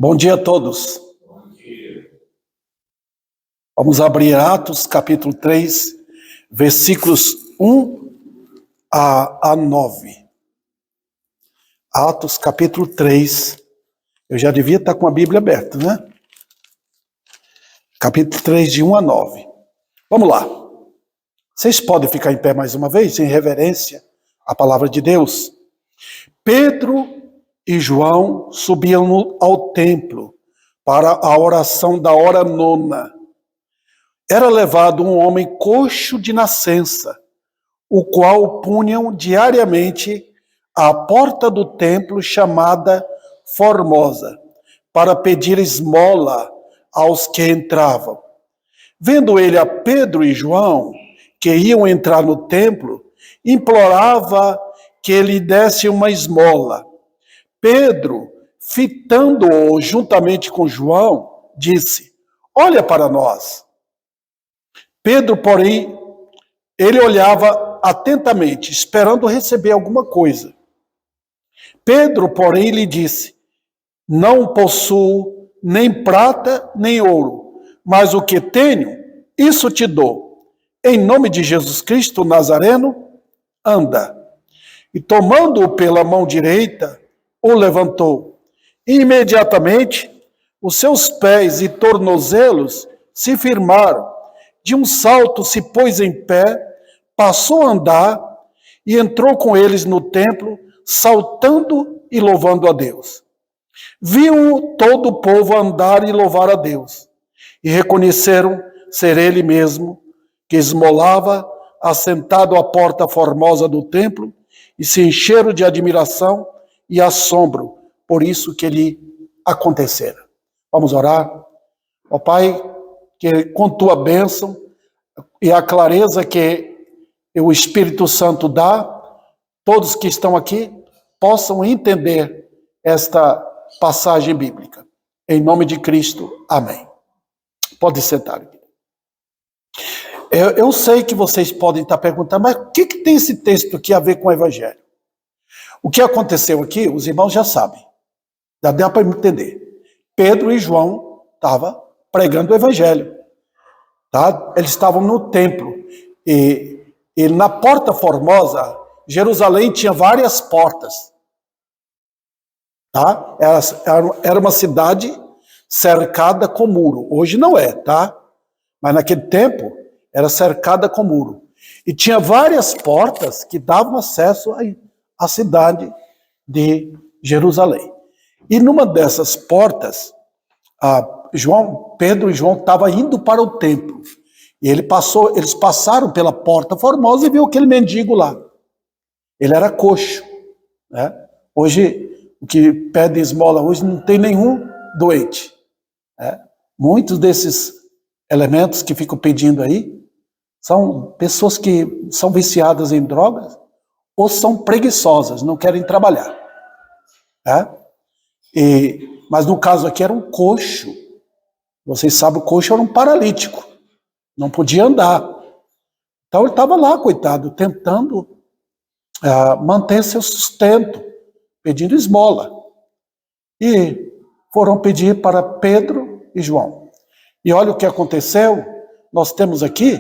Bom dia a todos. Vamos abrir Atos, capítulo 3, versículos 1 a 9. Atos, capítulo 3. Eu já devia estar com a Bíblia aberta, né? Capítulo 3, de 1 a 9. Vamos lá. Vocês podem ficar em pé mais uma vez, em reverência à palavra de Deus. Pedro e João subiam ao templo para a oração da hora nona. Era levado um homem coxo de nascença, o qual punham diariamente à porta do templo chamada Formosa, para pedir esmola aos que entravam. Vendo ele a Pedro e João, que iam entrar no templo, implorava que ele desse uma esmola. Pedro, fitando-o juntamente com João, disse: olha para nós. Pedro, porém, ele olhava atentamente, esperando receber alguma coisa. Pedro, porém, lhe disse: não possuo nem prata nem ouro, mas o que tenho, isso te dou. Em nome de Jesus Cristo Nazareno, anda. E tomando-o pela mão direita, o levantou. E imediatamente, os seus pés e tornozelos se firmaram. De um salto se pôs em pé, passou a andar e entrou com eles no templo, saltando e louvando a Deus. Viu todo o povo andar e louvar a Deus, e reconheceram ser ele mesmo, que esmolava, assentado à porta formosa do templo, e se encheram de admiração e assombro por isso que lhe acontecera. Vamos orar? Ó Pai, que com tua bênção e a clareza que o Espírito Santo dá, todos que estão aqui possam entender esta passagem bíblica. Em nome de Cristo, amém. Pode sentar. Eu sei que vocês podem estar perguntando, mas o que tem esse texto aqui a ver com o Evangelho? O que aconteceu aqui, os irmãos já sabem. Já dá para entender. Pedro e João estavam pregando o Evangelho. Tá? Eles estavam no templo. E na Porta Formosa, Jerusalém tinha várias portas. Tá? Era uma cidade cercada com muro. Hoje não é, tá? Mas naquele tempo era cercada com muro. E tinha várias portas que davam acesso à cidade de Jerusalém. E numa dessas portas, Pedro e João estavam indo para o templo. E eles passaram pela Porta Formosa e viu aquele mendigo lá. Ele era coxo. Né? Hoje, o que pede esmola hoje não tem nenhum doente. Né? Muitos desses elementos que ficam pedindo aí são pessoas que são viciadas em drogas ou são preguiçosas, não querem trabalhar. Né? Mas no caso aqui era um coxo. Vocês sabem, o coxo era um paralítico. Não podia andar. Então ele estava lá, coitado, tentando manter seu sustento, pedindo esmola. E foram pedir para Pedro e João. E olha o que aconteceu. Nós temos aqui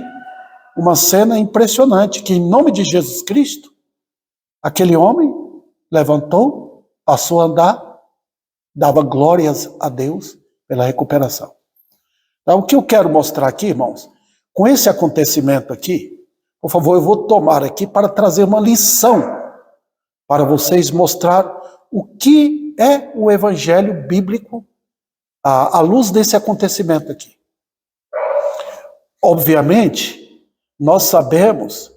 uma cena impressionante, que em nome de Jesus Cristo, aquele homem levantou, passou a andar, dava glórias a Deus pela recuperação. Então, o que eu quero mostrar aqui, irmãos, com esse acontecimento aqui, por favor, eu vou tomar aqui para trazer uma lição para vocês mostrar o que é o Evangelho bíblico à luz desse acontecimento aqui. Obviamente, nós sabemos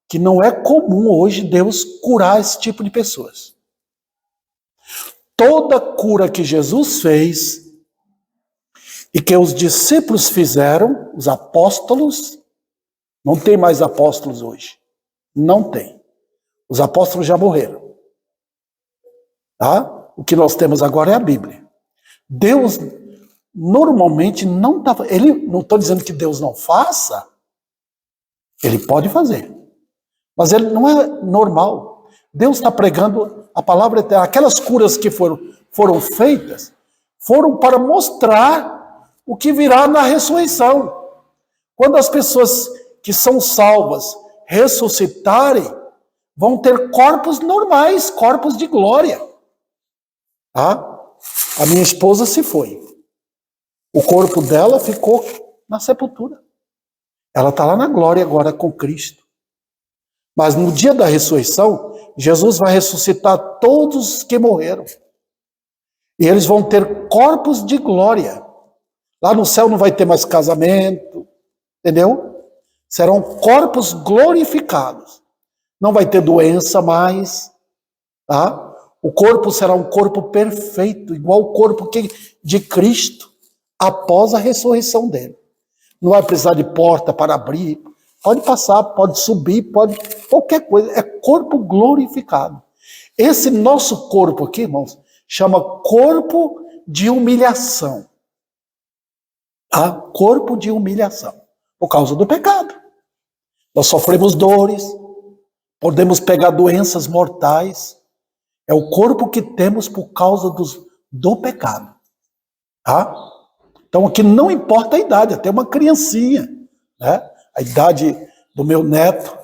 que não é comum hoje Deus curar esse tipo de pessoas. Toda cura que Jesus fez e que os discípulos fizeram, os apóstolos, não tem mais apóstolos hoje. Não tem. Os apóstolos já morreram. Tá? O que nós temos agora é a Bíblia. Deus normalmente não está... Não estou dizendo que Deus não faça. Ele pode fazer. Mas ele não é normal. Deus está pregando a palavra eterna. Aquelas curas que foram feitas foram para mostrar o que virá na ressurreição. Quando as pessoas que são salvas ressuscitarem, vão ter corpos normais, corpos de glória. A minha esposa se foi. O corpo dela ficou na sepultura. Ela está lá na glória agora com Cristo. Mas no dia da ressurreição, Jesus vai ressuscitar todos que morreram. E eles vão ter corpos de glória. Lá no céu não vai ter mais casamento, entendeu? Serão corpos glorificados. Não vai ter doença mais, tá? O corpo será um corpo perfeito, igual o corpo de Cristo, após a ressurreição dele. Não vai precisar de porta para abrir, pode passar, pode subir, pode qualquer coisa, é corpo glorificado. Esse nosso corpo aqui, irmãos, chama corpo de humilhação. Tá? Corpo de humilhação, por causa do pecado. Nós sofremos dores, podemos pegar doenças mortais. É o corpo que temos por causa do pecado. Tá? Então aqui não importa a idade, até uma criancinha, né? A idade do meu neto,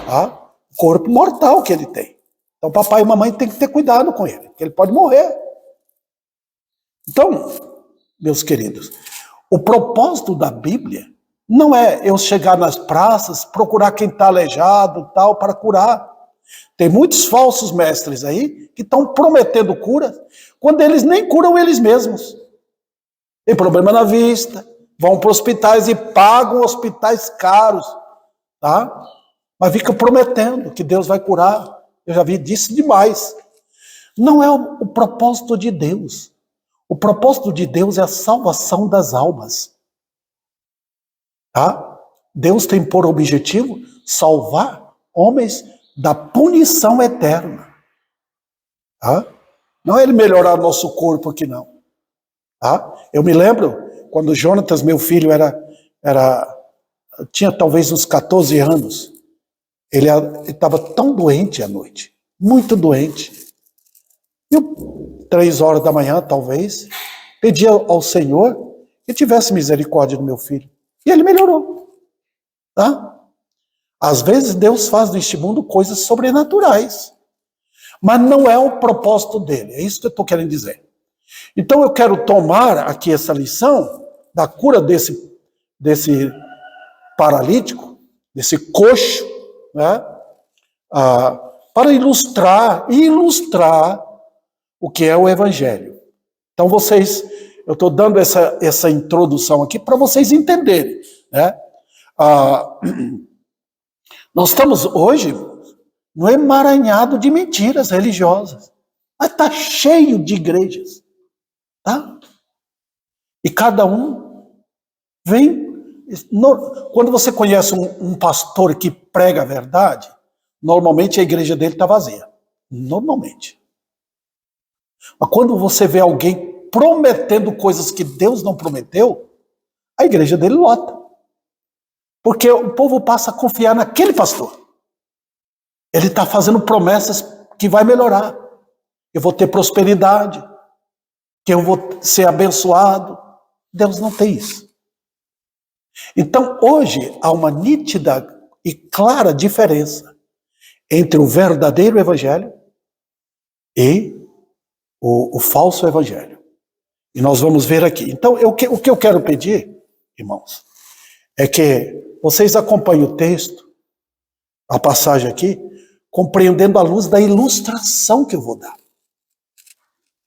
tá? O corpo mortal que ele tem. Então papai e mamãe tem que ter cuidado com ele, porque ele pode morrer. Então, meus queridos, o propósito da Bíblia não é eu chegar nas praças, procurar quem está aleijado, tal, para curar. Tem muitos falsos mestres aí que estão prometendo cura, quando eles nem curam eles mesmos. Tem problema na vista, vão para hospitais e pagam hospitais caros, tá? Mas fica prometendo que Deus vai curar. Eu já vi disso demais. Não é o propósito de Deus. O propósito de Deus é a salvação das almas. Tá? Deus tem por objetivo salvar homens da punição eterna. Tá? Não é ele melhorar nosso corpo aqui, não. Tá? Eu me lembro quando Jonatas, meu filho, tinha talvez uns 14 anos. Ele estava tão doente à noite, muito doente. Eu, 3 horas da manhã, talvez, pedi ao Senhor que tivesse misericórdia do meu filho. E ele melhorou. Tá? Às vezes Deus faz neste mundo coisas sobrenaturais. Mas não é o propósito dele. É isso que eu estou querendo dizer. Então eu quero tomar aqui essa lição da cura desse paralítico, desse coxo, né? Para ilustrar o que é o Evangelho. Então eu estou dando essa introdução aqui para vocês entenderem, né? Nós estamos hoje no emaranhado de mentiras religiosas. Mas está cheio de igrejas. Tá? E cada um vem... Quando você conhece um pastor que prega a verdade, normalmente a igreja dele está vazia. Normalmente. Mas quando você vê alguém prometendo coisas que Deus não prometeu, a igreja dele lota. Porque o povo passa a confiar naquele pastor. Ele está fazendo promessas que vai melhorar. Eu vou ter prosperidade, que eu vou ser abençoado. Deus não tem isso. Então, hoje, há uma nítida e clara diferença entre o verdadeiro evangelho e o falso evangelho. E nós vamos ver aqui. Então, o que eu quero pedir, irmãos, é que vocês acompanhem o texto, a passagem aqui, compreendendo à luz da ilustração que eu vou dar.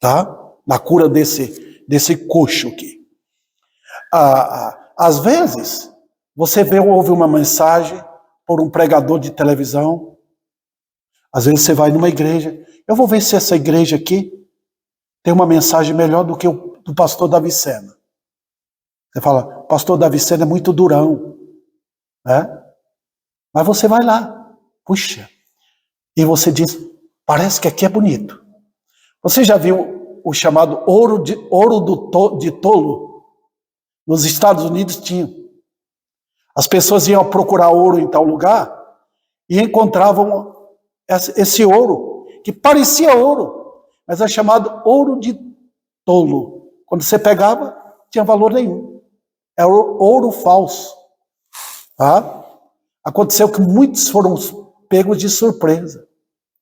Tá? Na cura desse coxo aqui. Às vezes, você ouve uma mensagem por um pregador de televisão. Às vezes você vai numa igreja. Eu vou ver se essa igreja aqui tem uma mensagem melhor do que o do pastor Davi Sena. Você fala, pastor Davi Sena é muito durão. Né? Mas você vai lá. Puxa. E você diz, parece que aqui é bonito. Você já viu o chamado ouro de tolo? Nos Estados Unidos tinha. As pessoas iam procurar ouro em tal lugar e encontravam esse ouro, que parecia ouro, mas é chamado ouro de tolo, Quando você pegava, tinha valor nenhum. Era ouro falso. Tá? Aconteceu que muitos foram pegos de surpresa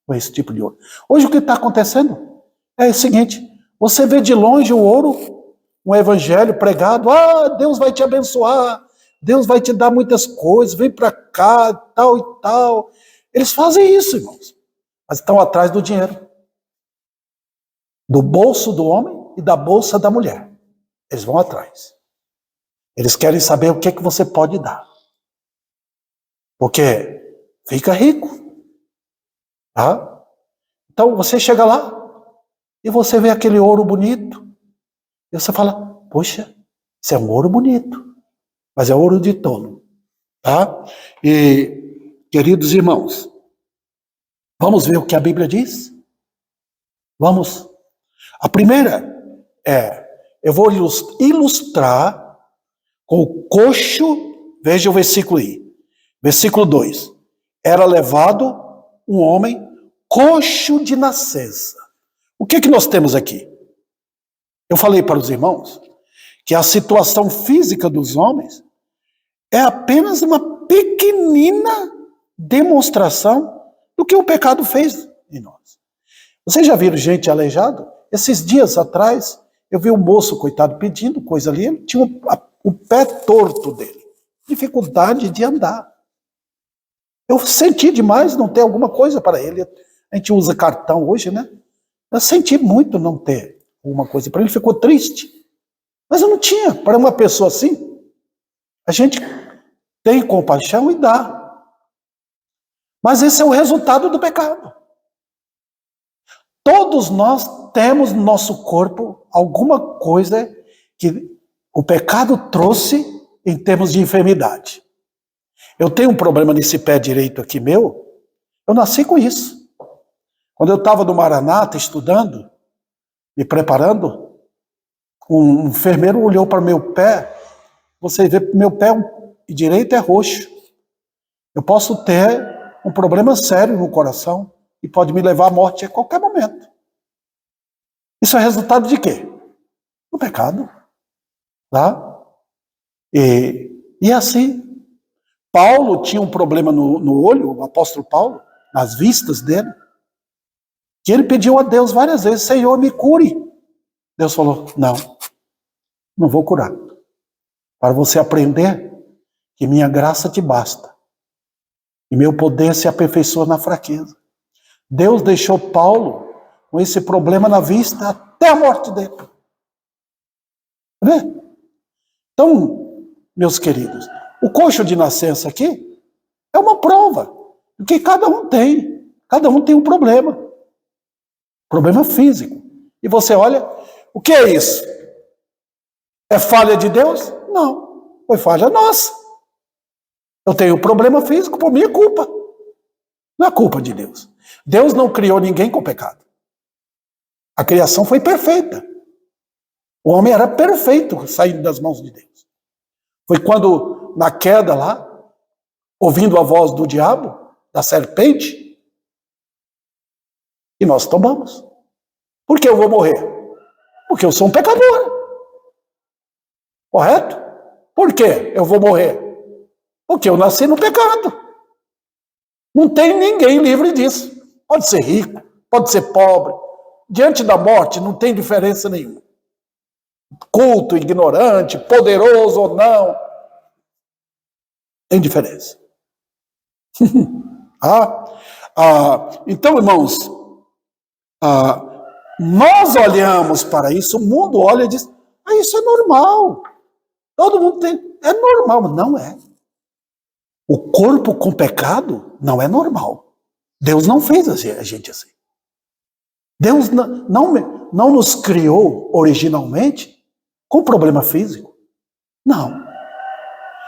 com esse tipo de ouro. Hoje o que está acontecendo é o seguinte: você vê de longe o ouro, um evangelho pregado, Deus vai te abençoar, Deus vai te dar muitas coisas, vem para cá, tal e tal. Eles fazem isso, irmãos, mas estão atrás do dinheiro, do bolso do homem e da bolsa da mulher. Eles vão atrás. Eles querem saber o que você pode dar. Porque fica rico. Tá? Então você chega lá e você vê aquele ouro bonito. E você fala, poxa, isso é um ouro bonito. Mas é ouro de tolo. Tá? E, queridos irmãos, vamos ver o que a Bíblia diz? Vamos. A primeira eu vou ilustrar com o coxo, veja o versículo aí. Versículo 2. Era levado um homem coxo de nascença. O que nós temos aqui? Eu falei para os irmãos que a situação física dos homens é apenas uma pequenina demonstração do que o pecado fez em nós. Vocês já viram gente aleijada? Esses dias atrás, eu vi um moço, coitado, pedindo coisa ali, ele tinha o pé torto dele, dificuldade de andar. Eu senti demais não ter alguma coisa para ele. A gente usa cartão hoje, né? Eu senti muito não ter alguma coisa para ele, ficou triste. Mas eu não tinha. Para uma pessoa assim, a gente tem compaixão e dá. Mas esse é o resultado do pecado. Todos nós temos no nosso corpo alguma coisa que o pecado trouxe em termos de enfermidade. Eu tenho um problema nesse pé direito aqui meu, eu nasci com isso. Quando eu estava no Maranata estudando, me preparando, um enfermeiro olhou para meu pé, você vê que meu pé direito é roxo. Eu posso ter um problema sério no coração e pode me levar à morte a qualquer momento. Isso é resultado de quê? Do pecado. Tá? E assim, Paulo tinha um problema no olho, o apóstolo Paulo, nas vistas dele, que ele pediu a Deus várias vezes, Senhor, me cure. Deus falou, não vou curar. Para você aprender que minha graça te basta. E meu poder se aperfeiçoa na fraqueza. Deus deixou Paulo com esse problema na vista até a morte dele. Vê? Então, meus queridos, o coxo de nascença aqui é uma prova, porque cada um tem um problema físico. E você olha, o que é isso? É falha de Deus? Não, foi falha nossa. Eu tenho problema físico por minha culpa. Não é culpa de Deus. Deus não criou ninguém com pecado. A criação foi perfeita. O homem era perfeito saindo das mãos de Deus. Foi quando, na queda lá, ouvindo a voz do diabo, da serpente, e nós tomamos. Por que eu vou morrer? Porque eu sou um pecador. Correto? Por que eu vou morrer? Porque eu nasci no pecado. Não tem ninguém livre disso. Pode ser rico, pode ser pobre. Diante da morte não tem diferença nenhuma. Culto, ignorante, poderoso ou não. Tem diferença. Então, irmãos, nós olhamos para isso, o mundo olha e diz, isso é normal. Todo mundo tem, é normal. Não é. O corpo com pecado não é normal. Deus não fez a gente assim. Deus não nos criou originalmente com problema físico. Não.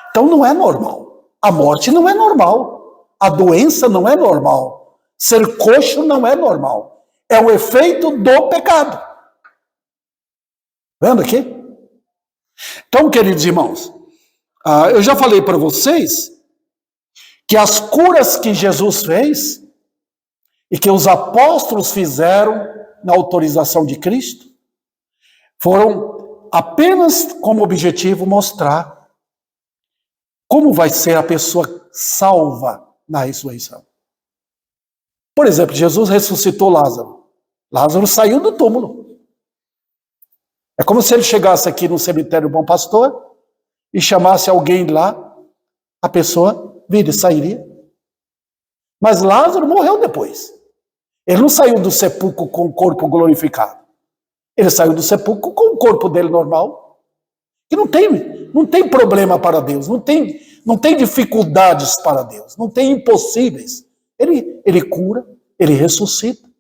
Então não é normal. A morte não é normal. A doença não é normal. Ser coxo não é normal. É o efeito do pecado. Vendo aqui? Então, queridos irmãos, eu já falei para vocês que as curas que Jesus fez e que os apóstolos fizeram na autorização de Cristo foram apenas como objetivo mostrar como vai ser a pessoa salva na ressurreição. Por exemplo, Jesus ressuscitou Lázaro. Lázaro saiu do túmulo. É como se ele chegasse aqui no cemitério Bom Pastor e chamasse alguém lá, a pessoa viria, sairia. Mas Lázaro morreu depois. Ele não saiu do sepulcro com o corpo glorificado. Ele saiu do sepulcro com o corpo dele normal. E não tem problema para Deus, não tem dificuldades para Deus, não tem impossíveis. Ele cura, ele ressuscita,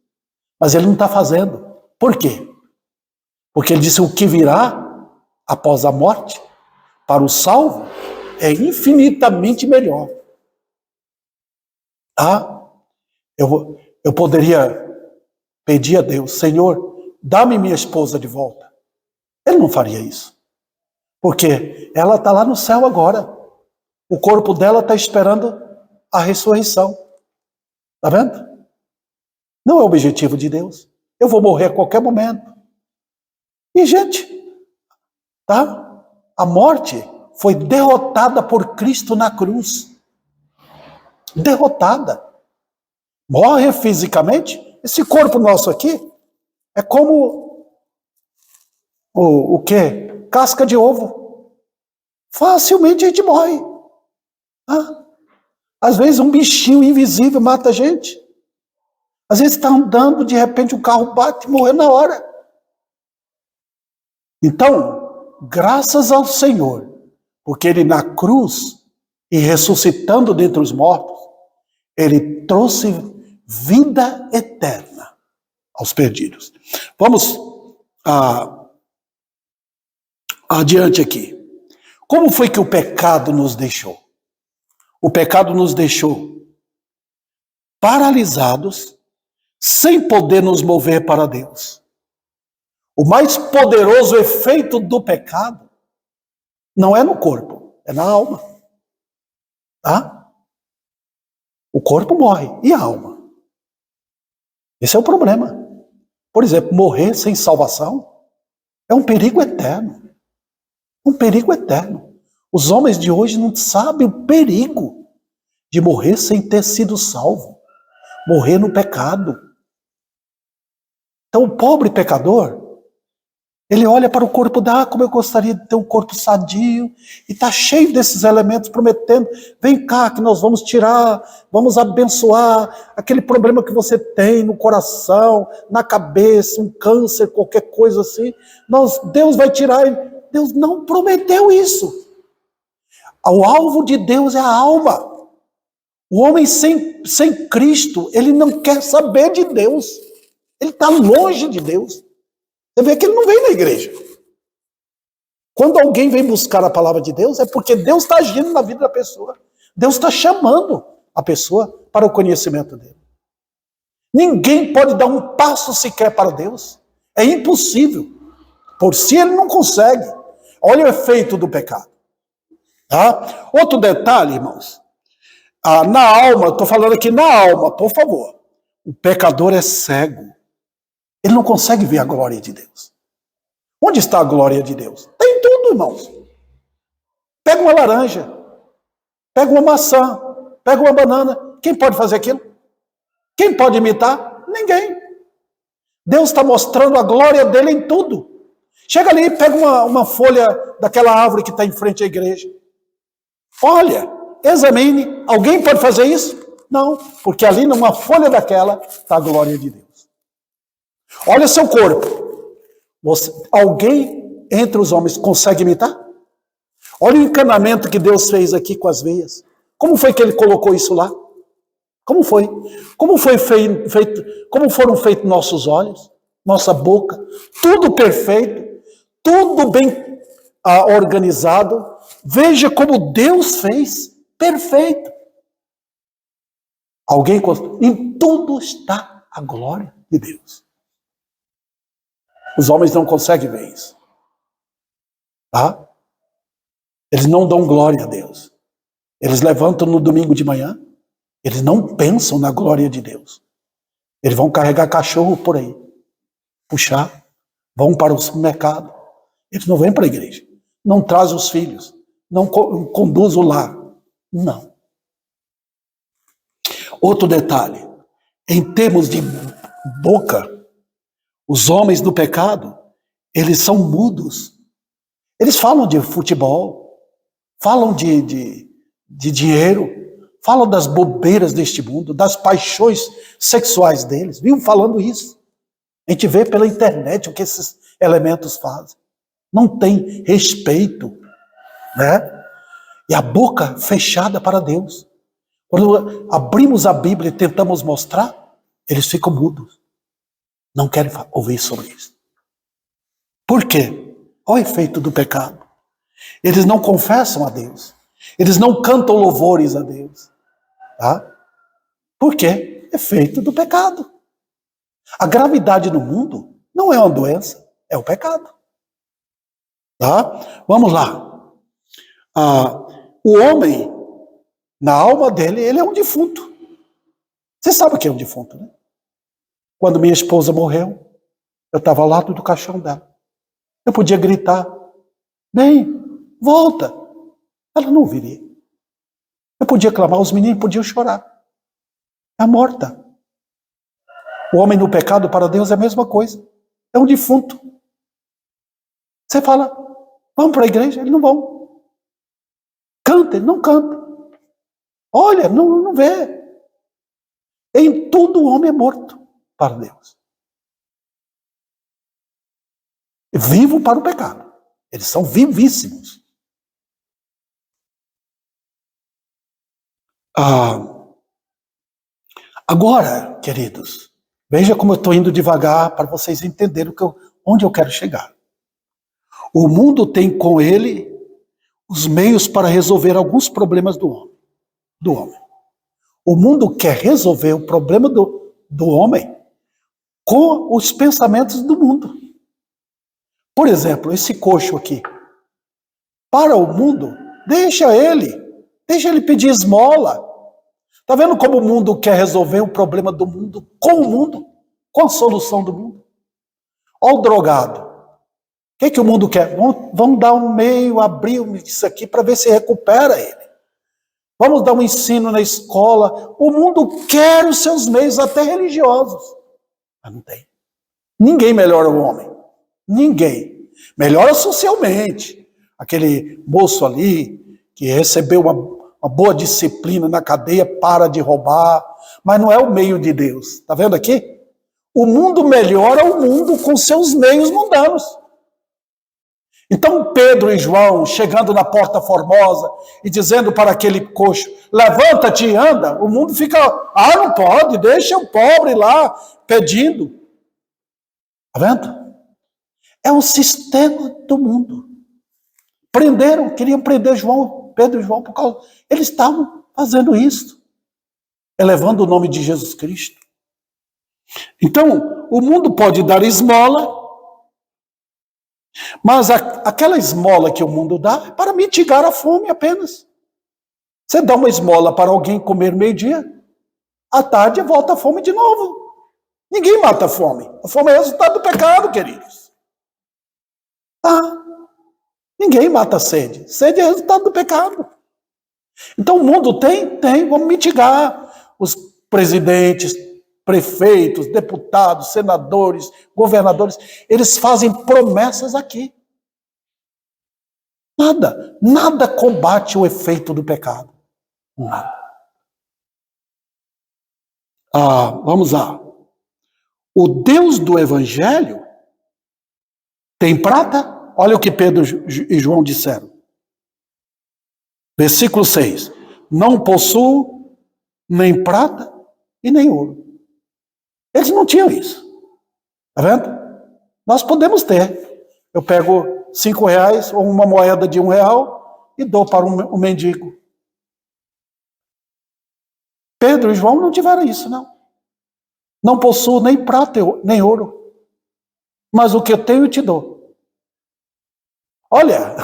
mas ele não está fazendo. Por quê? Porque ele disse: o que virá após a morte, para o salvo, é infinitamente melhor. Eu poderia pedir a Deus: Senhor, dá-me minha esposa de volta. Ele não faria isso. Porque ela está lá no céu agora. O corpo dela está esperando a ressurreição. Está vendo? Não é o objetivo de Deus. Eu vou morrer a qualquer momento. E, gente, tá? A morte foi derrotada por Cristo na cruz. Derrotada. Morre fisicamente. Esse corpo nosso aqui é como o quê? Casca de ovo. Facilmente a gente morre. Às vezes um bichinho invisível mata a gente. Às vezes está andando, de repente o carro bate e morreu na hora. Então, graças ao Senhor, porque Ele na cruz e ressuscitando dentre os mortos, Ele trouxe vida eterna aos perdidos. Vamos adiante aqui. Como foi que o pecado nos deixou? O pecado nos deixou paralisados, sem poder nos mover para Deus. O mais poderoso efeito do pecado não é no corpo, é na alma. Tá? O corpo morre, e a alma? Esse é o problema. Por exemplo, morrer sem salvação é um perigo eterno. Um perigo eterno. Os homens de hoje não sabem o perigo de morrer sem ter sido salvo. Morrer no pecado. Então o pobre pecador, ele olha para o corpo como eu gostaria de ter um corpo sadio, e está cheio desses elementos prometendo: vem cá que nós vamos tirar, vamos abençoar aquele problema que você tem no coração, na cabeça, um câncer, qualquer coisa assim. Deus vai tirar. Deus não prometeu isso. O alvo de Deus é a alma. O homem sem Cristo, ele não quer saber de Deus. Ele está longe de Deus. Você vê que ele não vem na igreja. Quando alguém vem buscar a palavra de Deus, é porque Deus está agindo na vida da pessoa. Deus está chamando a pessoa para o conhecimento dele. Ninguém pode dar um passo sequer para Deus. É impossível. Por si ele não consegue. Olha o efeito do pecado. Tá? Outro detalhe, irmãos. Na alma, estou falando aqui na alma, por favor. O pecador é cego. Ele não consegue ver a glória de Deus. Onde está a glória de Deus? Tem tudo, irmãos. Pega uma laranja, pega uma maçã, pega uma banana. Quem pode fazer aquilo? Quem pode imitar? Ninguém. Deus está mostrando a glória dele em tudo. Chega ali e pega uma folha daquela árvore que está em frente à igreja. Olha, examine. Alguém pode fazer isso? Não, porque ali numa folha daquela está a glória de Deus. Olha seu corpo. Alguém entre os homens consegue imitar? Olha o encanamento que Deus fez aqui com as veias. Como foi que ele colocou isso lá? Como foi? Como foram feitos nossos olhos, nossa boca? Tudo perfeito, tudo bem organizado. Veja como Deus fez. Perfeito. Em tudo está a glória de Deus. Os homens não conseguem ver isso. Tá? Eles não dão glória a Deus. Eles levantam no domingo de manhã, eles não pensam na glória de Deus. Eles vão carregar cachorro por aí, puxar, vão para o supermercado, Eles não vêm para a igreja, não trazem os filhos, não conduzem o lar. Não. Outro detalhe, em termos de boca, os homens do pecado, eles são mudos. Eles falam de futebol, falam de dinheiro, falam das bobeiras deste mundo, das paixões sexuais deles. Vivem falando isso. A gente vê pela internet o que esses elementos fazem. Não tem respeito, né? E a boca fechada para Deus. Quando abrimos a Bíblia e tentamos mostrar, eles ficam mudos. Não querem ouvir sobre isso. Por quê? Olha o efeito do pecado. Eles não confessam a Deus. Eles não cantam louvores a Deus. Tá? Por quê? Efeito do pecado. A gravidade no mundo não é uma doença, é o pecado. Tá? Vamos lá. O homem, na alma dele, ele é um defunto. Você sabe o que é um defunto, né? Quando minha esposa morreu, eu estava ao lado do caixão dela. Eu podia gritar, bem, volta. Ela não viria. Eu podia clamar, os meninos podiam chorar. É morta. O homem no pecado para Deus é a mesma coisa. É um defunto. Você fala, vamos para a igreja? Eles não vão. Canta, ele não canta. Olha, não vê. Em tudo o homem é morto para Deus. Vivo para o pecado. Eles são vivíssimos. Agora, queridos, veja como eu estou indo devagar para vocês entenderem onde eu quero chegar. O mundo tem com ele os meios para resolver alguns problemas do homem. O mundo quer resolver o problema do homem com os pensamentos do mundo. Por exemplo, esse coxo aqui. Para o mundo, deixa ele pedir esmola. Está vendo como o mundo quer resolver o problema do mundo com o mundo? Com a solução do mundo? Olha o drogado. O que o mundo quer? Vamos dar um meio, abrir isso aqui para ver se recupera ele. Vamos dar um ensino na escola. O mundo quer os seus meios, até religiosos. Mas não tem. Ninguém melhora o homem. Ninguém. Melhora socialmente. Aquele moço ali que recebeu uma boa disciplina na cadeia para de roubar. Mas não é o meio de Deus. Está vendo aqui? O mundo melhora o mundo com seus meios mundanos. Então Pedro e João, chegando na Porta Formosa e dizendo para aquele coxo, levanta-te e anda, o mundo fica, não pode, deixa o pobre lá pedindo. Está vendo? É o sistema do mundo. Queriam prender Pedro e João por causa... Eles estavam fazendo isso, elevando o nome de Jesus Cristo. Então, o mundo pode dar esmola, mas aquela esmola que o mundo dá é para mitigar a fome apenas. Você dá uma esmola para alguém comer meio-dia, à tarde volta a fome de novo. Ninguém mata a fome. A fome é resultado do pecado, queridos. Ninguém mata a sede. Sede é resultado do pecado. Então o mundo tem, vamos mitigar. Os presidentes, prefeitos, deputados, senadores, governadores, eles fazem promessas aqui. Nada combate o efeito do pecado. Nada. Vamos lá. O Deus do Evangelho tem prata? Olha o que Pedro e João disseram. Versículo 6. Não possuo nem prata e nem ouro. Eles não tinham isso. Está vendo? Nós podemos ter. Eu pego R$5 ou uma moeda de R$1 e dou para um mendigo. Pedro e João não tiveram isso, não. Não possuo nem prata nem ouro. Mas o que eu tenho eu te dou. Olha,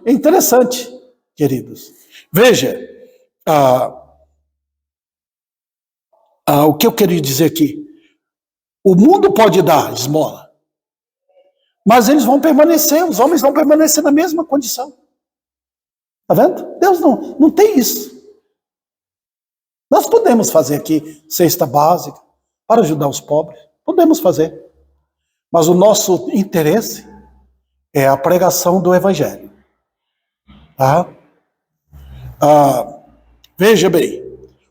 é interessante, queridos. Veja, o que eu queria dizer aqui. O mundo pode dar esmola, Mas eles vão permanecer, os homens vão permanecer na mesma condição. Está vendo? Deus não tem isso. Nós podemos fazer aqui cesta básica para ajudar os pobres. Podemos fazer. Mas o nosso interesse é a pregação do Evangelho. Tá? Veja bem,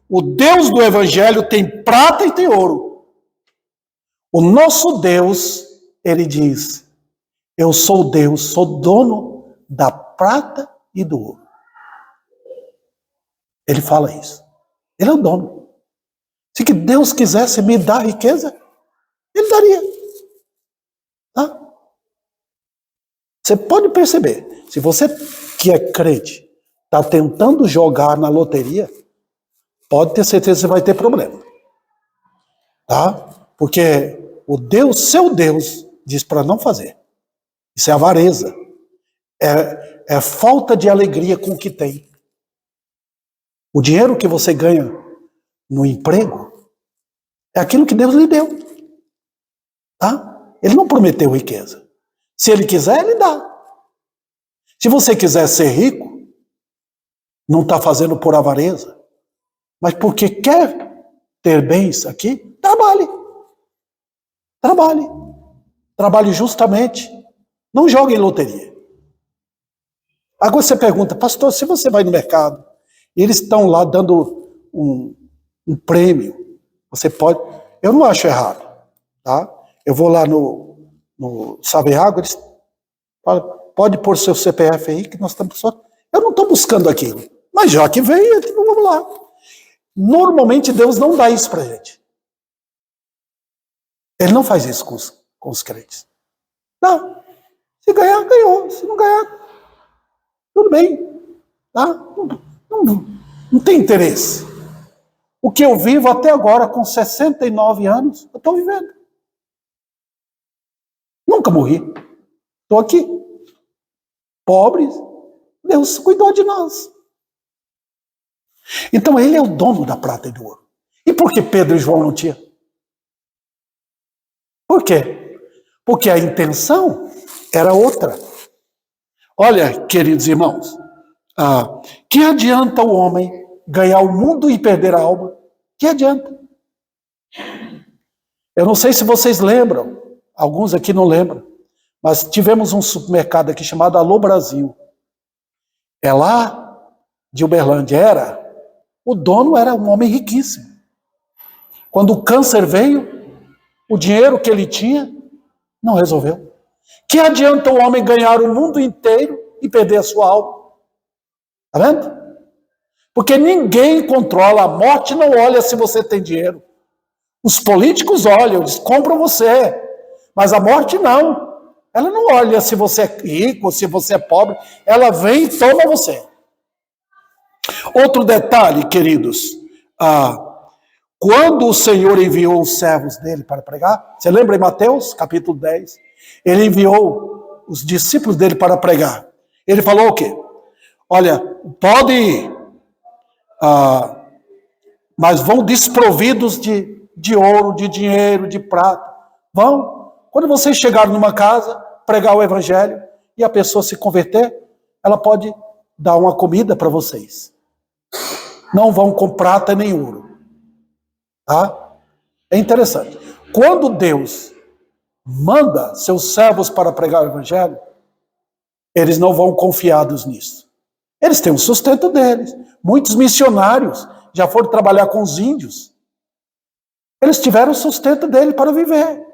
o Deus do Evangelho tem prata e tem ouro. O nosso Deus, ele diz, eu sou Deus, sou dono da prata e do ouro. Ele fala isso. Ele é o dono. Se que Deus quisesse me dar riqueza, ele daria. Tá? Você pode perceber, se você que é crente está tentando jogar na loteria, pode ter certeza que você vai ter problema. Tá? Porque o Deus, seu Deus, diz para não fazer. Isso é avareza. É falta de alegria com o que tem. O dinheiro que você ganha no emprego é aquilo que Deus lhe deu. Tá? Ele não prometeu riqueza. Se ele quiser, ele dá. Se você quiser ser rico, não está fazendo por avareza, mas porque quer ter bens aqui, trabalhe. Trabalhe. Trabalhe justamente. Não jogue em loteria. Agora você pergunta, pastor, se você vai no mercado e eles estão lá dando um prêmio, você pode... Eu não acho errado. Tá? Eu vou lá no Saveago, eles pode pôr seu CPF aí, que nós estamos só... Eu não estou buscando aquilo. Mas já que veio, então vamos lá. Normalmente Deus não dá isso para a gente. Ele não faz isso com os crentes. Não. Se ganhar, ganhou. Se não ganhar, tudo bem. Tá? Não tem interesse. O que eu vivo até agora, com 69 anos, eu estou vivendo. Nunca morri. Estou aqui. Pobres, Deus cuidou de nós. Então ele é o dono da prata e do ouro. E por que Pedro e João não tinham? Por quê? Porque a intenção era outra. Olha, queridos irmãos, que adianta o homem ganhar o mundo e perder a alma? Que adianta? Eu não sei se vocês lembram, alguns aqui não lembram, mas tivemos um supermercado aqui chamado Alô Brasil. É lá de Uberlândia, o dono era um homem riquíssimo. Quando o câncer veio, o dinheiro que ele tinha não resolveu. Que adianta o homem ganhar o mundo inteiro e perder a sua alma? Está vendo? Porque ninguém controla, a morte não olha se você tem dinheiro. Os políticos olham, eles compram você, mas a morte não. Ela não olha se você é rico ou se você é pobre, ela vem e toma você. Outro detalhe, queridos, quando o Senhor enviou os servos dele para pregar, você lembra em Mateus, capítulo 10? Ele enviou os discípulos dele para pregar. Ele falou o quê? Olha, pode ir, mas vão desprovidos de ouro, de dinheiro, de prata. Vão. Quando vocês chegarem numa casa, pregar o evangelho, e a pessoa se converter, ela pode dar uma comida para vocês. Não vão com prata nem ouro. Tá? É interessante. Quando Deus manda seus servos para pregar o evangelho, eles não vão confiados nisso. Eles têm o sustento deles. Muitos missionários já foram trabalhar com os índios. Eles tiveram o sustento dele para viver.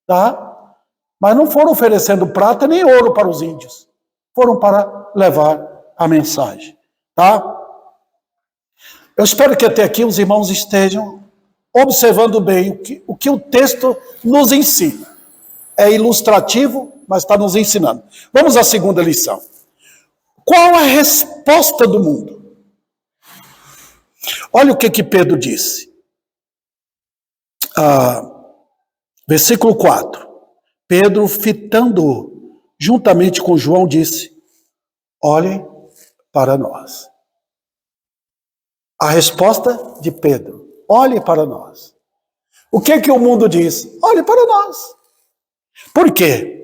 Tá? Mas não foram oferecendo prata nem ouro para os índios. Foram para levar a mensagem. Tá? Eu espero que até aqui os irmãos estejam observando bem o que o texto nos ensina. É ilustrativo, mas está nos ensinando. Vamos à segunda lição. Qual a resposta do mundo? Olha o que Pedro disse. Versículo 4. Pedro, fitando juntamente com João, disse: olhem para nós. A resposta de Pedro: olhe para nós. O que o mundo diz? Olhe para nós. Por quê?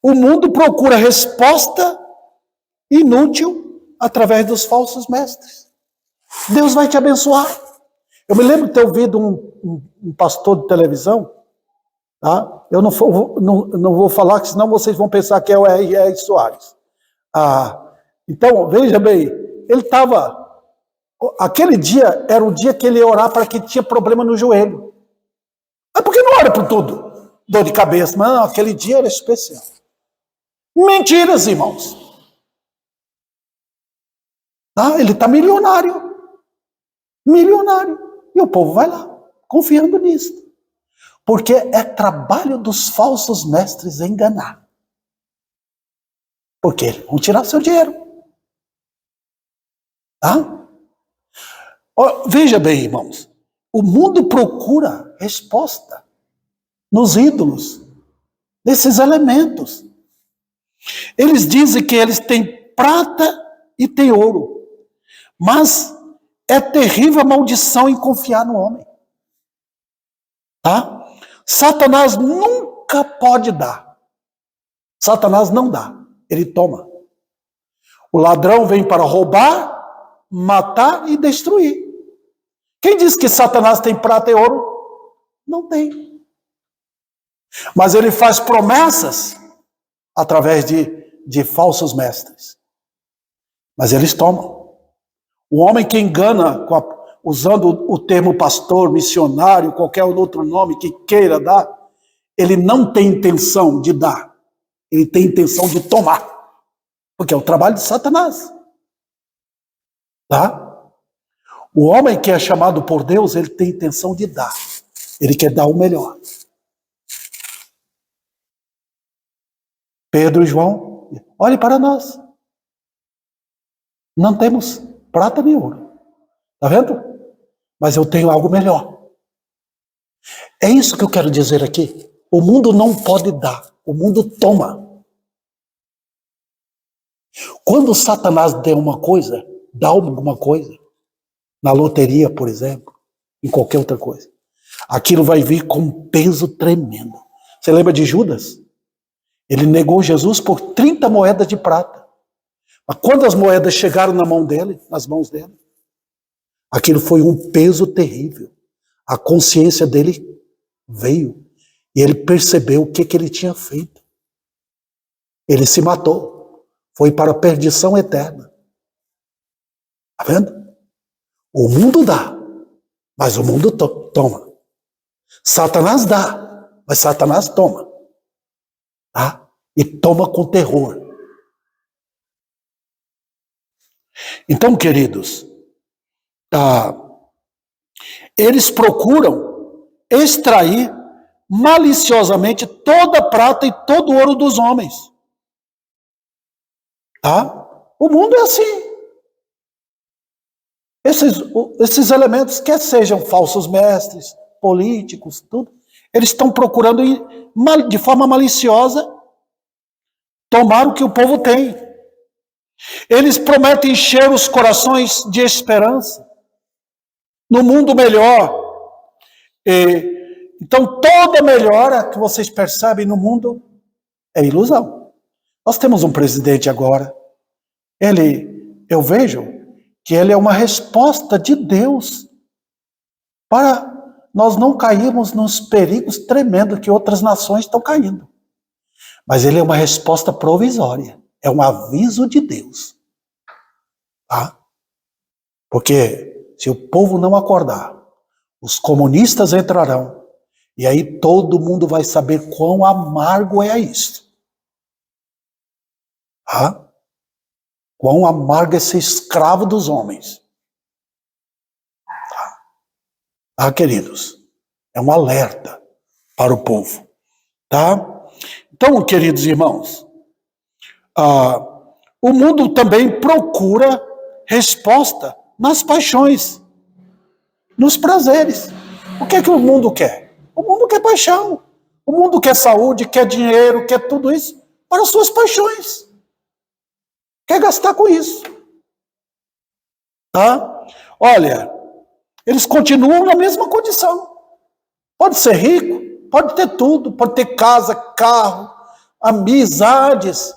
O mundo procura resposta inútil através dos falsos mestres. Deus vai te abençoar. Eu me lembro de ter ouvido um pastor de televisão, tá? Eu não vou falar, senão vocês vão pensar que é o R.R. Soares. Então, veja bem, ele estava... Aquele dia era o dia que ele ia orar para quem tinha problema no joelho. Mas por que não ora por tudo? Dor de cabeça. Mas não, aquele dia era especial. Mentiras, irmãos. Ele está milionário. Milionário. E o povo vai lá, confiando nisso. Porque é trabalho dos falsos mestres enganar. Porque eles vão tirar seu dinheiro. Veja bem, irmãos. O mundo procura resposta nos ídolos, nesses elementos. Eles dizem que eles têm prata e têm ouro. Mas é terrível a maldição em confiar no homem. Satanás nunca pode dar. Satanás não dá, ele toma. O ladrão vem para roubar, matar e destruir. Quem diz que Satanás tem prata e ouro? Não tem. Mas ele faz promessas através de falsos mestres. Mas eles tomam. O homem que engana, usando o termo pastor, missionário, qualquer outro nome que queira dar, ele não tem intenção de dar. Ele tem intenção de tomar. Porque é o trabalho de Satanás. O homem que é chamado por Deus, ele tem intenção de dar. Ele quer dar o melhor. Pedro e João, olhe para nós. Não temos prata nem ouro. Está vendo? Mas eu tenho algo melhor. É isso que eu quero dizer aqui. O mundo não pode dar. O mundo toma. Quando Satanás der uma coisa, dá alguma coisa, na loteria, por exemplo, em qualquer outra coisa, aquilo vai vir com um peso tremendo. Você lembra de Judas? Ele negou Jesus por 30 moedas de prata. Mas quando as moedas chegaram nas mãos dele, aquilo foi um peso terrível. A consciência dele veio e ele percebeu o que ele tinha feito. Ele se matou. Foi para a perdição eterna. Está vendo? O mundo dá, mas o mundo toma. Satanás dá, mas Satanás toma. E toma com terror. Então, queridos, eles procuram extrair maliciosamente toda a prata e todo o ouro dos homens. O mundo é assim. Esses elementos, quer sejam falsos mestres, políticos, tudo, eles estão procurando de forma maliciosa tomar o que o povo tem. Eles prometem encher os corações de esperança no mundo melhor. Então, toda melhora que vocês percebem no mundo é ilusão. Nós temos um presidente agora. Eu vejo que ele é uma resposta de Deus para nós não cairmos nos perigos tremendos que outras nações estão caindo. Mas ele é uma resposta provisória. É um aviso de Deus. Porque se o povo não acordar, os comunistas entrarão. E aí todo mundo vai saber quão amargo é isso. Quão amargo é ser escravo dos homens. Queridos, é um alerta para o povo. Então, queridos irmãos, o mundo também procura resposta nas paixões, nos prazeres. O que é que o mundo quer? O mundo quer paixão. O mundo quer saúde, quer dinheiro, quer tudo isso para as suas paixões. Quer gastar com isso. Olha, eles continuam na mesma condição. Pode ser rico, pode ter tudo, pode ter casa, carro, amizades.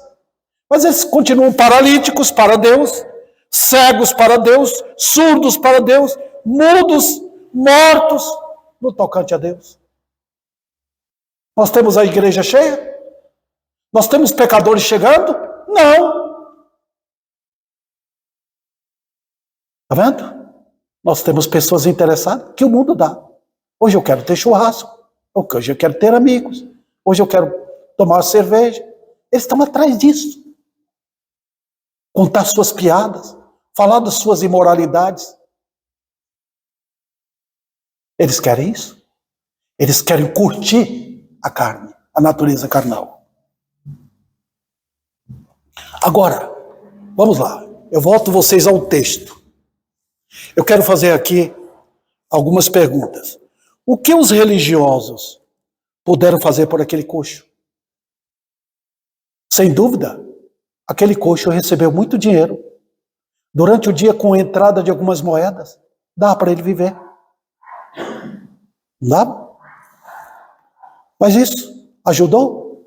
Mas eles continuam paralíticos para Deus, cegos para Deus, surdos para Deus, mudos, mortos no tocante a Deus. Nós temos a igreja cheia? Nós temos pecadores chegando? Não. Está vendo? Nós temos pessoas interessadas que o mundo dá. Hoje eu quero ter churrasco. Hoje eu quero ter amigos. Hoje eu quero tomar uma cerveja. Eles estão atrás disso. Contar suas piadas. Falar das suas imoralidades. Eles querem isso. Eles querem curtir a carne, a natureza carnal. Agora, vamos lá. Eu volto vocês ao texto. Eu quero fazer aqui algumas perguntas. O que os religiosos puderam fazer por aquele coxo? Sem dúvida, aquele coxo recebeu muito dinheiro. Durante o dia, com a entrada de algumas moedas, dá para ele viver. Não dá? Mas isso ajudou?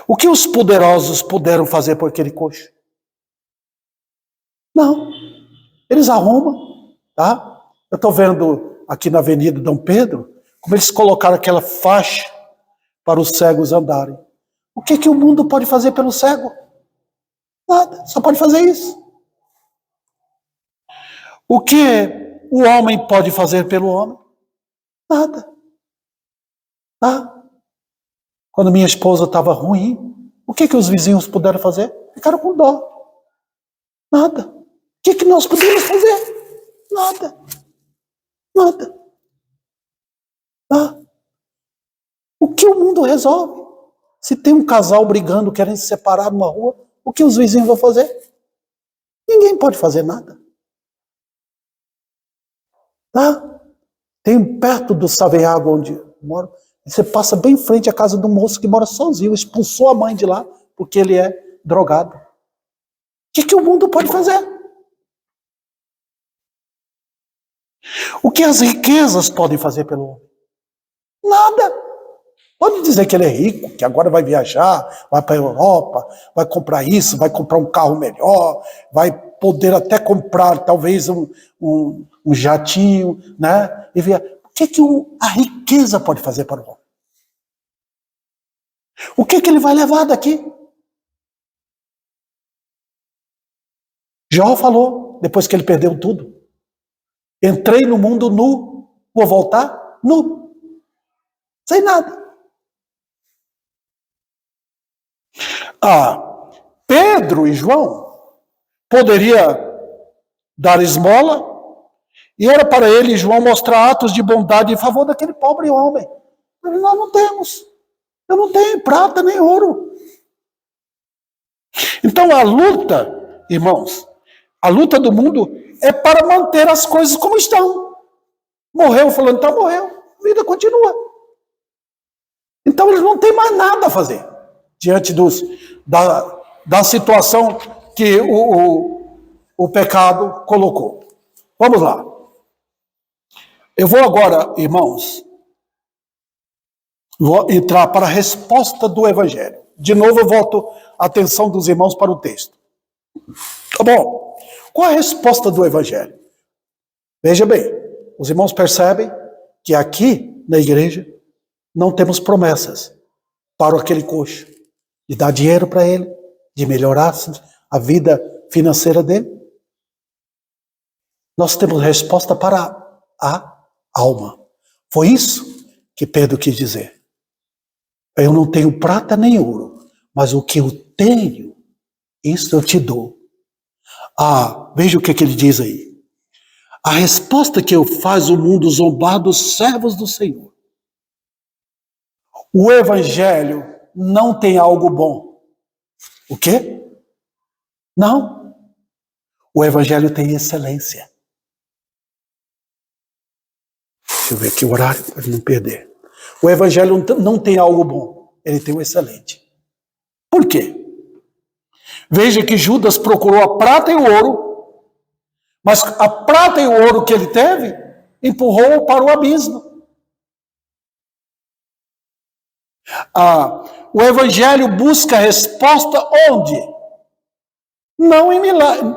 O que os poderosos puderam fazer por aquele coxo? Não. Eles arrumam, tá? Eu estou vendo aqui na Avenida Dom Pedro, como eles colocaram aquela faixa para os cegos andarem. O que o mundo pode fazer pelo cego? Nada, só pode fazer isso. O que o homem pode fazer pelo homem? Nada. Tá? Quando minha esposa estava ruim, o que os vizinhos puderam fazer? Ficaram com dó. Nada. O que nós podemos fazer? Nada. Nada. Tá? O que o mundo resolve? Se tem um casal brigando, querendo se separar numa rua, o que os vizinhos vão fazer? Ninguém pode fazer nada. Tá? Tem perto do Savenhago, onde eu moro, você passa bem em frente à casa do moço que mora sozinho, expulsou a mãe de lá, porque ele é drogado. O que o mundo pode fazer? O que as riquezas podem fazer pelo homem? Nada. Pode dizer que ele é rico, que agora vai viajar, vai para a Europa, vai comprar isso, vai comprar um carro melhor, vai poder até comprar talvez um jatinho, né? E ver o que a riqueza pode fazer para o homem. O que ele vai levar daqui? Jó falou, depois que ele perdeu tudo. Entrei no mundo nu, vou voltar nu, sem nada. Pedro e João poderia dar esmola, e era para ele, João, mostrar atos de bondade em favor daquele pobre homem. Mas nós não temos. Eu não tenho prata nem ouro. Então a luta, irmãos, a luta do mundo é para manter as coisas como estão. Morreu, falando, então morreu. A vida continua. Então eles não têm mais nada a fazer diante da situação que o pecado colocou. Vamos lá. Eu vou agora, irmãos, vou entrar para a resposta do Evangelho. De novo eu volto a atenção dos irmãos para o texto. Tá bom. Qual a resposta do Evangelho? Veja bem, os irmãos percebem que aqui na igreja não temos promessas para aquele coxo, de dar dinheiro para ele, de melhorar a vida financeira dele. Nós temos resposta para a alma. Foi isso que Pedro quis dizer. Eu não tenho prata nem ouro, mas o que eu tenho, isso eu te dou. Veja o que ele diz aí. A resposta que eu faz o mundo zombar dos servos do Senhor. O Evangelho não tem algo bom. O quê? Não. O Evangelho tem excelência. Deixa eu ver aqui o horário para não perder. O Evangelho não tem algo bom. Ele tem o excelente. Por quê? Veja que Judas procurou a prata e o ouro, mas a prata e o ouro que ele teve empurrou-o para o abismo. O evangelho busca resposta onde? Não em milagre.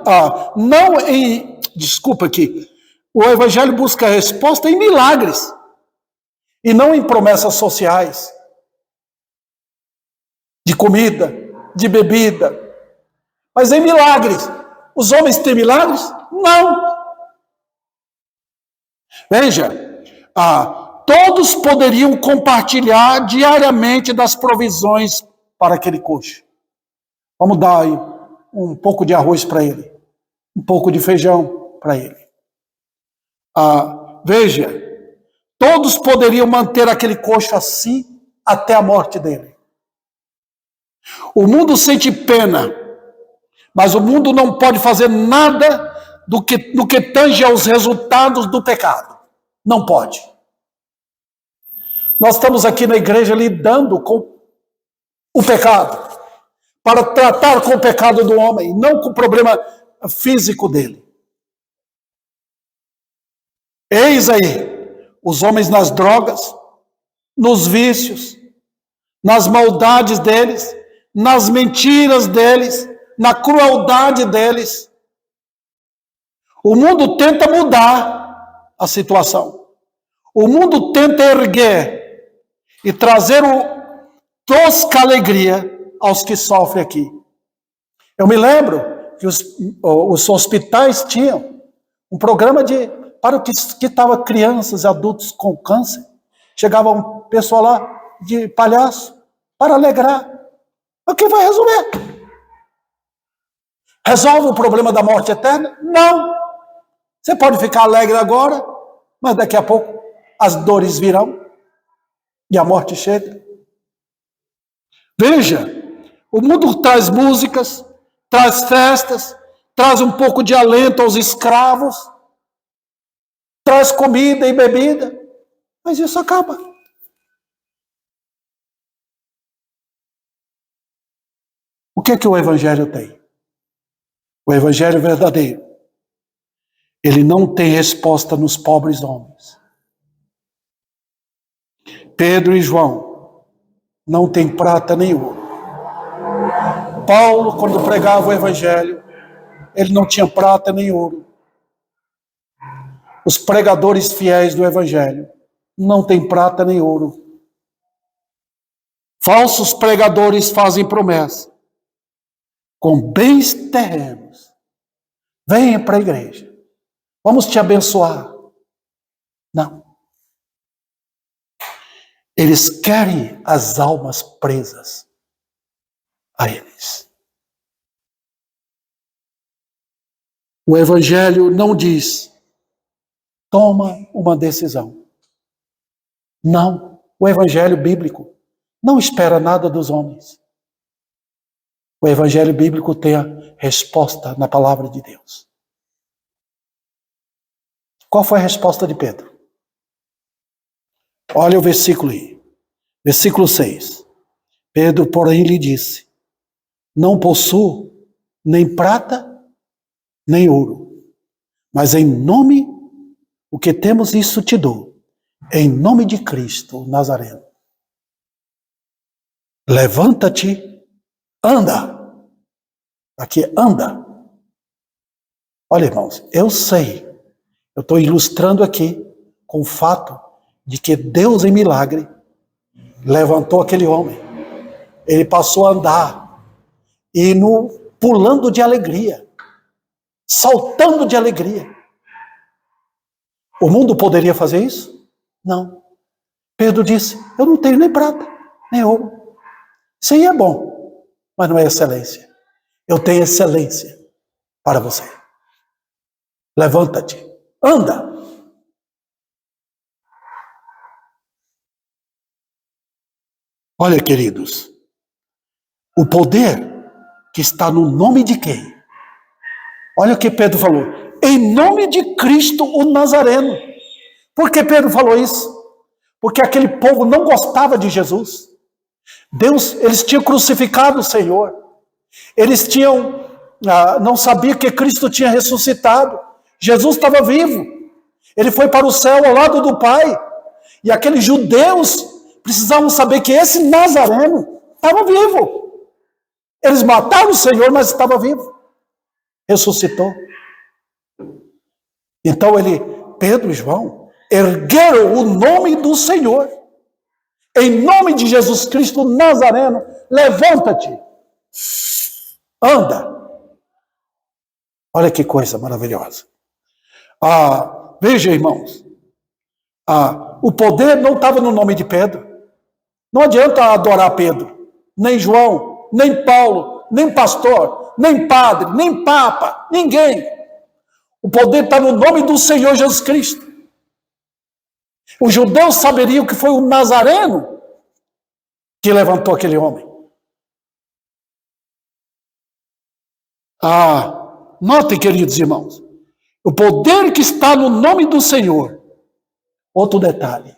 Desculpa aqui. O evangelho busca resposta em milagres. E não em promessas sociais. De comida, de bebida. Mas em milagres. Os homens têm milagres? Não. Veja, todos poderiam compartilhar diariamente das provisões para aquele coxo. Vamos dar aí um pouco de arroz para ele, um pouco de feijão para ele. Veja, todos poderiam manter aquele coxo assim até a morte dele. O mundo sente pena, mas o mundo não pode fazer nada no que tange aos resultados do pecado. Não pode. Nós estamos aqui na igreja lidando com o pecado, para tratar com o pecado do homem, não com o problema físico dele. Eis aí, os homens nas drogas, nos vícios, nas maldades deles, nas mentiras deles, na crueldade deles. O mundo tenta mudar a situação. O mundo tenta erguer e trazer tosca alegria aos que sofrem aqui. Eu me lembro que os hospitais tinham um programa para que estava crianças e adultos com câncer. Chegava um pessoal lá de palhaço para alegrar. O que vai resolver? Resolve o problema da morte eterna? Não. Você pode ficar alegre agora, mas daqui a pouco as dores virão e a morte chega. Veja, o mundo traz músicas, traz festas, traz um pouco de alento aos escravos, traz comida e bebida, mas isso acaba. O que é que o evangelho tem? O evangelho verdadeiro, ele não tem resposta nos pobres homens. Pedro e João não têm prata nem ouro. Paulo, quando pregava o evangelho, ele não tinha prata nem ouro. Os pregadores fiéis do evangelho não têm prata nem ouro. Falsos pregadores fazem promessa com bens terrenos. Venha para a igreja. Vamos te abençoar. Não. Eles querem as almas presas a eles. O evangelho não diz, toma uma decisão. Não. O evangelho bíblico não espera nada dos homens. O evangelho bíblico tem a resposta na palavra de Deus. Qual foi a resposta de Pedro? Olha o versículo aí. Versículo 6. Pedro, porém, lhe disse, não possuo nem prata, nem ouro, mas em nome, o que temos isso te dou, em nome de Cristo Nazareno. Levanta-te, anda. Aqui é anda. Olha, irmãos, eu sei, eu estou ilustrando aqui com o fato de que Deus em milagre levantou aquele homem. Ele passou a andar e pulando de alegria, saltando de alegria. O mundo poderia fazer isso? Não. Pedro disse, eu não tenho nem prata, nem ouro. Isso aí é bom, mas não é excelência. Eu tenho excelência para você. Levanta-te, anda. Olha, queridos, o poder que está no nome de quem? Olha o que Pedro falou. Em nome de Cristo o Nazareno. Por que Pedro falou isso? Porque aquele povo não gostava de Jesus. Eles tinham crucificado o Senhor. Eles não sabiam que Cristo tinha ressuscitado. Jesus estava vivo. Ele foi para o céu ao lado do Pai. E aqueles judeus precisavam saber que esse Nazareno estava vivo. Eles mataram o Senhor, mas estava vivo. Ressuscitou. Então Pedro e João ergueram o nome do Senhor. Em nome de Jesus Cristo Nazareno, levanta-te. Anda. Olha que coisa maravilhosa. Veja, irmãos. O poder não estava no nome de Pedro. Não adianta adorar Pedro, nem João, nem Paulo, nem pastor, nem padre, nem papa, ninguém. O poder está no nome do Senhor Jesus Cristo. Os judeus saberiam que foi o Nazareno que levantou aquele homem. Notem, queridos irmãos, o poder que está no nome do Senhor. Outro detalhe.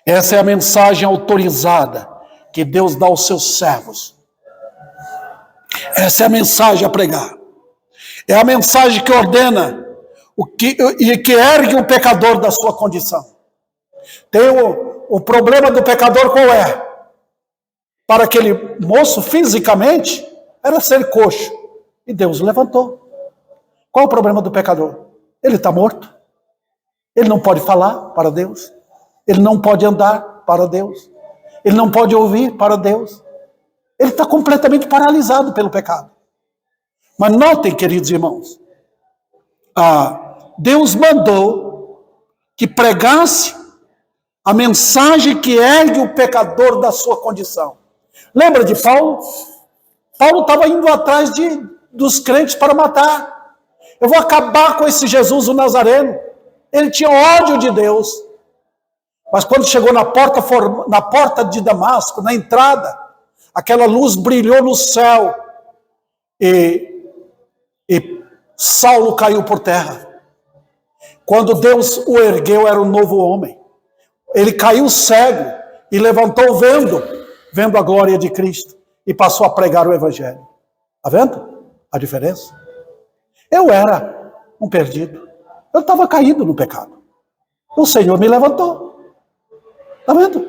Essa é a mensagem autorizada que Deus dá aos seus servos. Essa é a mensagem a pregar. É a mensagem que ordena e que ergue o pecador da sua condição. Tem o problema do pecador qual é? Para aquele moço, fisicamente, era ser coxo. E Deus o levantou. Qual o problema do pecador? Ele está morto. Ele não pode falar para Deus. Ele não pode andar para Deus. Ele não pode ouvir para Deus. Ele está completamente paralisado pelo pecado. Mas notem, queridos irmãos, Deus mandou que pregasse a mensagem que ergue o pecador da sua condição. Lembra de Paulo? Paulo estava indo atrás dos crentes para matar. Eu vou acabar com esse Jesus, o Nazareno. Ele tinha ódio de Deus. Mas quando chegou na porta de Damasco, na entrada, aquela luz brilhou no céu e Saulo caiu por terra. Quando Deus o ergueu, era um novo homem. Ele caiu cego e levantou vendo a glória de Cristo e passou a pregar o Evangelho. Está vendo a diferença? Eu era um perdido. Eu estava caído no pecado. O Senhor me levantou. Está vendo?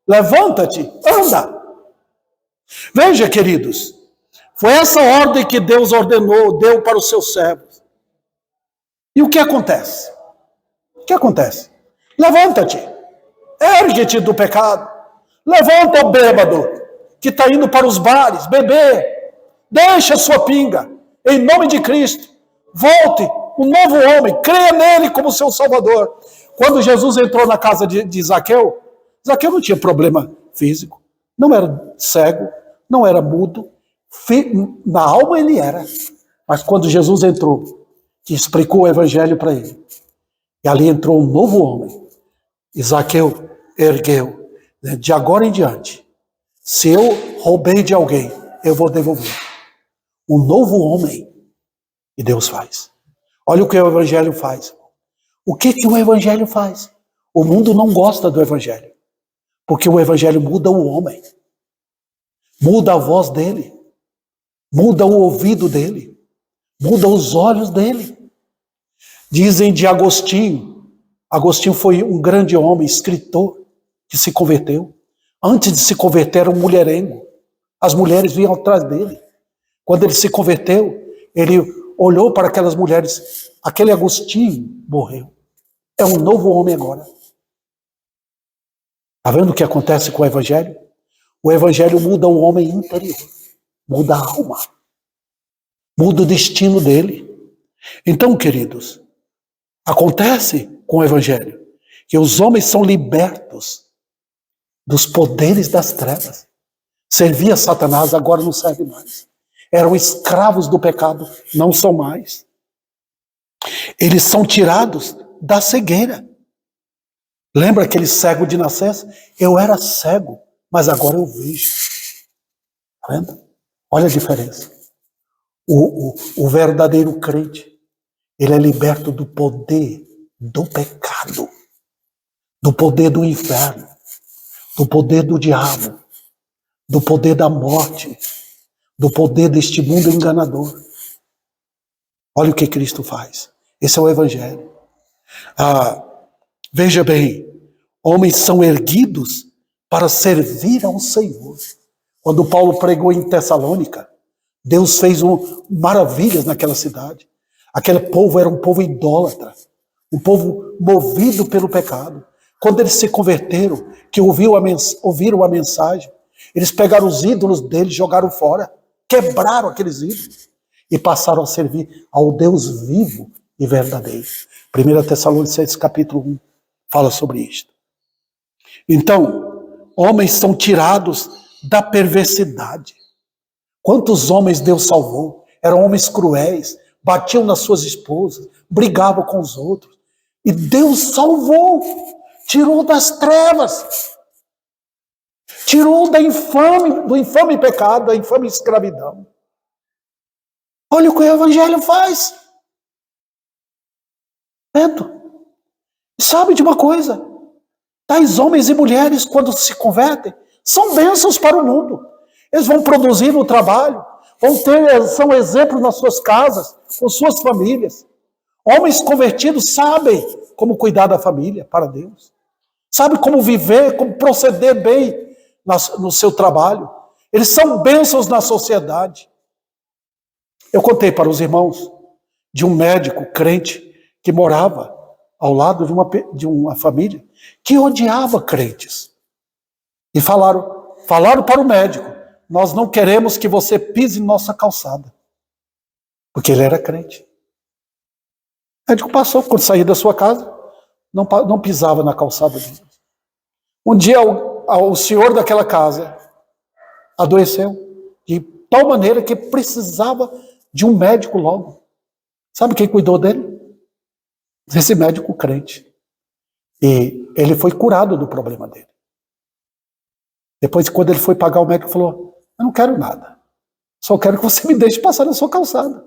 Levanta-te, anda. Veja, queridos, foi essa ordem que Deus deu para os seus servos. E o que acontece? O que acontece? Levanta-te, ergue-te do pecado. Levanta o bêbado que está indo para os bares, beber. Deixa a sua pinga, em nome de Cristo. Volte, um novo homem, creia nele como seu Salvador. Quando Jesus entrou na casa de Zaqueu, Zaqueu não tinha problema físico, não era cego, não era mudo, na alma ele era. Mas quando Jesus entrou, que explicou o Evangelho para ele, e ali entrou um novo homem, e Zaqueu ergueu, de agora em diante, se eu roubei de alguém, eu vou devolver. Um novo homem, e Deus faz. Olha o que o Evangelho faz. O que o Evangelho faz? O mundo não gosta do Evangelho. Porque o Evangelho muda o homem. Muda a voz dele. Muda o ouvido dele. Muda os olhos dele. Dizem de Agostinho. Agostinho foi um grande homem, escritor, que se converteu. Antes de se converter era um mulherengo. As mulheres vinham atrás dele. Quando ele se converteu, ele olhou para aquelas mulheres. Aquele Agostinho morreu. É um novo homem agora. Está vendo o que acontece com o Evangelho? O Evangelho muda o homem interior. Muda a alma. Muda o destino dele. Então, queridos, acontece com o Evangelho que os homens são libertos dos poderes das trevas. Servia Satanás, agora não serve mais. Eram escravos do pecado, não são mais. Eles são tirados da cegueira. Lembra aquele cego de nascença? Eu era cego, mas agora eu vejo. Está vendo? Olha a diferença. O verdadeiro crente, ele é liberto do poder do pecado, do poder do inferno, do poder do diabo, do poder da morte, do poder deste mundo enganador. Olha o que Cristo faz. Esse é o Evangelho. Veja bem, Homens são erguidos para servir ao Senhor. Quando Paulo pregou em Tessalônica, Deus fez maravilhas naquela cidade. Aquele povo era um povo idólatra, um povo movido pelo pecado. Quando eles se converteram, que ouviram a mensagem, eles pegaram os ídolos deles, jogaram fora, quebraram aqueles ídolos e passaram a servir ao Deus vivo e verdadeiro. 1 Tessalonicenses capítulo 1 fala sobre isto. Então, homens são tirados da perversidade. Quantos homens Deus salvou? Eram homens cruéis, batiam nas suas esposas, brigavam com os outros. E Deus salvou, tirou das trevas, tirou do infame pecado, da infame escravidão. Olha o que o Evangelho faz. Sabe de uma coisa? Tais homens e mulheres, quando se convertem, são bênçãos para o mundo. Eles vão produzir no trabalho, são exemplos nas suas casas, com suas famílias. Homens convertidos sabem como cuidar da família para Deus. Sabem como viver, como proceder bem no seu trabalho. Eles são bênçãos na sociedade. Eu contei para os irmãos de um médico crente que morava ao lado de uma família que odiava crentes. E falaram para o médico: nós não queremos que você pise em nossa calçada. Porque ele era crente. O médico passou, quando saía da sua casa, não pisava na calçada dele. Um dia o senhor daquela casa adoeceu de tal maneira que precisava de um médico logo. Sabe quem cuidou dele? Esse médico crente. E ele foi curado do problema dele. Depois, quando ele foi pagar, o médico falou: eu não quero nada. Só quero que você me deixe passar na sua calçada.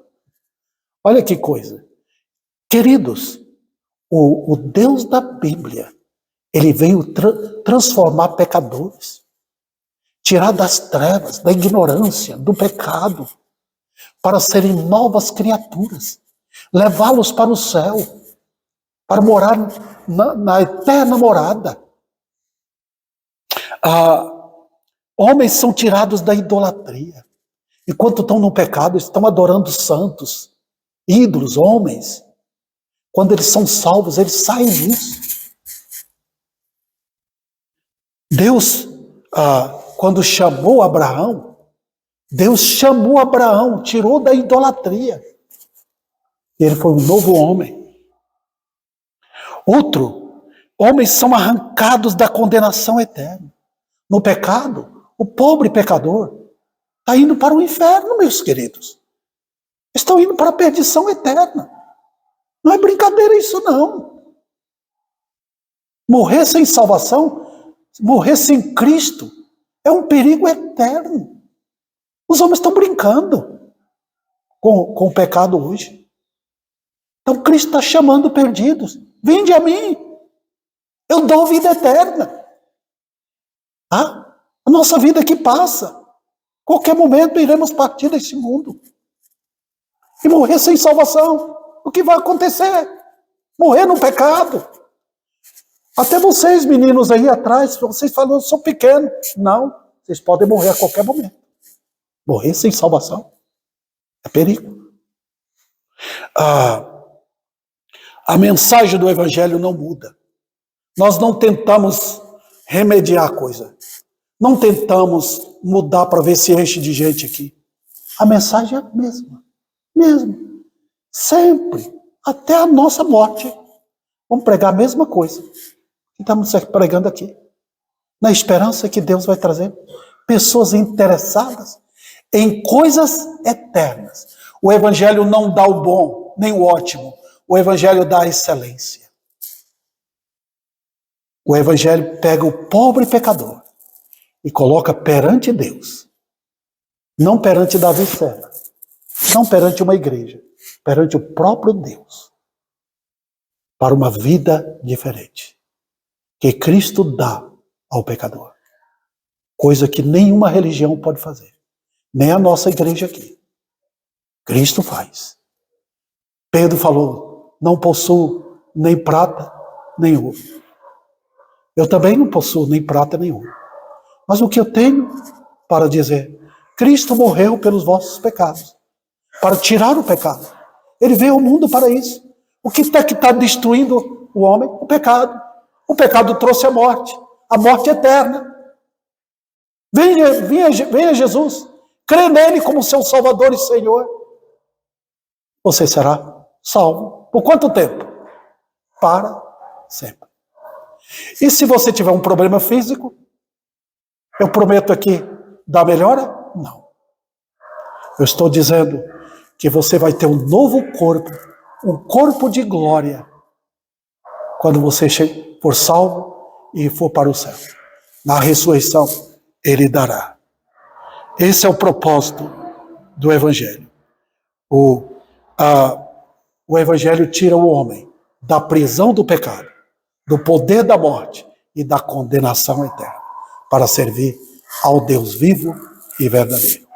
Olha que coisa. Queridos, o Deus da Bíblia, ele veio transformar pecadores, tirar das trevas, da ignorância, do pecado, para serem novas criaturas, levá-los para o céu, para morar na eterna morada. Homens são tirados da idolatria. Enquanto estão no pecado, estão adorando santos, ídolos, homens. Quando eles são salvos, eles saem disso. Deus, quando chamou Abraão, tirou da idolatria. Ele foi um novo homem. Homens são arrancados da condenação eterna. No pecado, o pobre pecador está indo para o inferno, meus queridos. Estão indo para a perdição eterna. Não é brincadeira isso, não. Morrer sem salvação, morrer sem Cristo, é um perigo eterno. Os homens estão brincando com o pecado hoje. Então Cristo está chamando perdidos. Vinde a mim, eu dou vida eterna. A nossa vida aqui passa. Qualquer momento iremos partir desse mundo. E morrer sem salvação. O que vai acontecer? Morrer no pecado. Até vocês, meninos aí atrás, vocês falam: eu sou pequeno. Não, vocês podem morrer a qualquer momento. Morrer sem salvação é perigo. A mensagem do Evangelho não muda. Nós não tentamos remediar a coisa. Não tentamos mudar para ver se enche de gente aqui. A mensagem é a mesma. Mesmo. Sempre. Até a nossa morte. Vamos pregar a mesma coisa que estamos pregando aqui. Na esperança que Deus vai trazer pessoas interessadas em coisas eternas. O Evangelho não dá o bom, nem o ótimo. O Evangelho dá a excelência. O Evangelho pega o pobre pecador e coloca perante Deus. Não perante Davi Serra. Não perante uma igreja. Perante o próprio Deus. Para uma vida diferente. Que Cristo dá ao pecador. Coisa que nenhuma religião pode fazer. Nem a nossa igreja aqui. Cristo faz. Pedro falou: não possuo nem prata, nem ouro. Eu também não possuo nem prata nem ouro. Mas o que eu tenho para dizer? Cristo morreu pelos vossos pecados, para tirar o pecado. Ele veio ao mundo para isso. O que está destruindo o homem? O pecado. O pecado trouxe a morte eterna. Venha Jesus, crê nele como seu Salvador e Senhor. Você será salvo. Por quanto tempo? Para sempre. E se você tiver um problema físico, eu prometo aqui, dá melhora? Não. Eu estou dizendo que você vai ter um novo corpo, um corpo de glória, quando você for salvo e for para o céu. Na ressurreição, ele dará. Esse é o propósito do Evangelho. O Evangelho tira o homem da prisão do pecado, do poder da morte e da condenação eterna, para servir ao Deus vivo e verdadeiro.